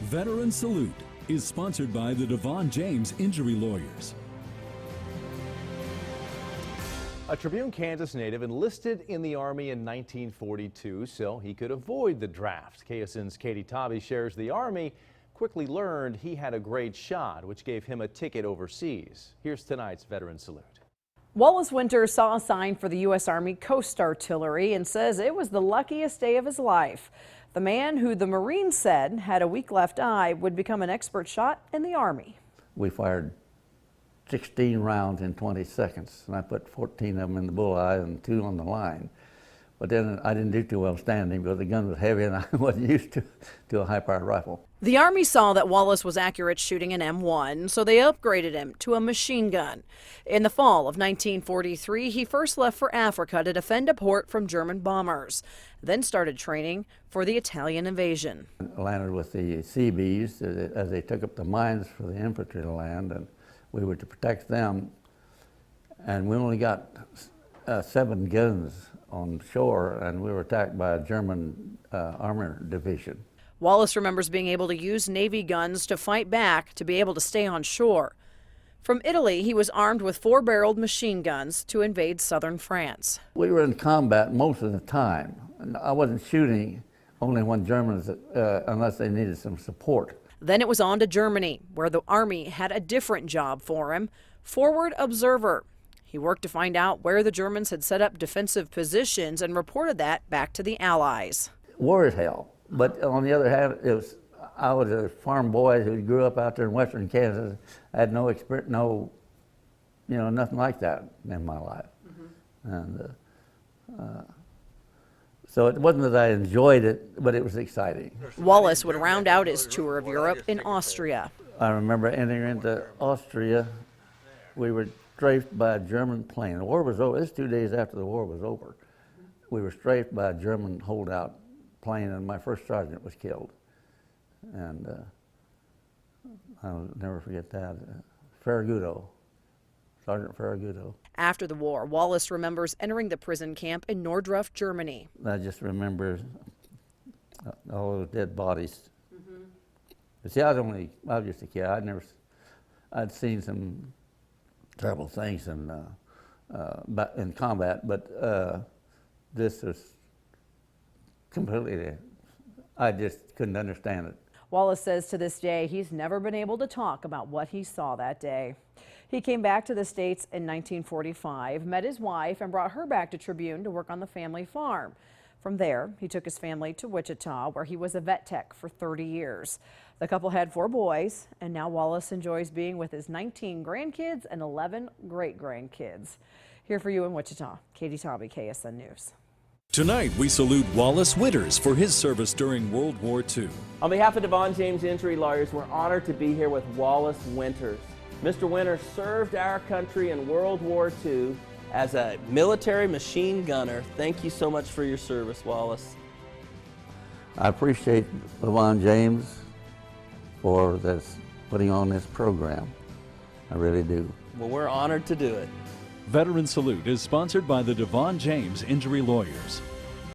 Veteran Salute is sponsored by the DeVaughn James Injury Lawyers. A Tribune, Kansas native enlisted in the Army in 1942 so he could avoid the draft. KSN's Katie Tobby shares the Army quickly learned he had a great shot, which gave him a ticket overseas. Here's tonight's Veteran Salute. Wallace Winter saw a sign for the U.S. Army Coast Artillery and says it was the luckiest day of his life. The man who the Marines said had a weak left eye would become an expert shot in the Army. We fired 16 rounds in 20 seconds, and I put 14 of them in the bullseye and 2 on the line. But then I didn't do too well standing because the gun was heavy and I wasn't used to a high-powered rifle. The Army saw that Wallace was accurate shooting an M1, so they upgraded him to a machine gun. In the fall of 1943, he first left for Africa to defend a port from German bombers, then started training for the Italian invasion. I landed with the Seabees as they took up the mines for the infantry to land, and we were to protect them. And we only got 7 guns on shore, and we were attacked by a German armor division. Wallace remembers being able to use Navy guns to fight back to be able to stay on shore. From Italy, he was armed with 4-barreled machine guns to invade southern France. We were in combat most of the time. And I wasn't shooting only when Germans, unless they needed some support. Then it was on to Germany, where the Army had a different job for him, forward observer. He worked to find out where the Germans had set up defensive positions and reported that back to the Allies. War is hell, but on the other hand, I was a farm boy who grew up out there in western Kansas. I had no experience, nothing like that in my life. And so it wasn't that I enjoyed it, but it was exciting. Wallace would round out his tour of Europe in Austria. I remember entering into Austria. We were strafed by a German plane. The war was over. This was 2 days after the war was over. We were strafed by a German holdout plane, and my first sergeant was killed. And I'll never forget that. Farragudo, Sergeant Farragudo. After the war, Wallace remembers entering the prison camp in Nordruf, Germany. I just remember all those dead bodies. But see, I was just a kid. I'd seen some terrible things in combat, but this was completely, I just couldn't understand it. Wallace says to this day he's never been able to talk about what he saw that day. He came back to the States in 1945, met his wife, and brought her back to Tribune to work on the family farm. From there, he took his family to Wichita, where he was a vet tech for 30 years. The couple had 4 boys, and now Wallace enjoys being with his 19 grandkids and 11 great-grandkids. Here for you in Wichita, Katie Tobby, KSN News. Tonight, we salute Wallace Winters for his service during World War II. On behalf of DeVaughn James Injury Lawyers, we're honored to be here with Wallace Winters. Mr. Winters served our country in World War II as a military machine gunner. Thank you so much for your service, Wallace. I appreciate DeVaughn James for putting on this program. I really do. Well, we're honored to do it. Veteran Salute is sponsored by the DeVaughn James Injury Lawyers.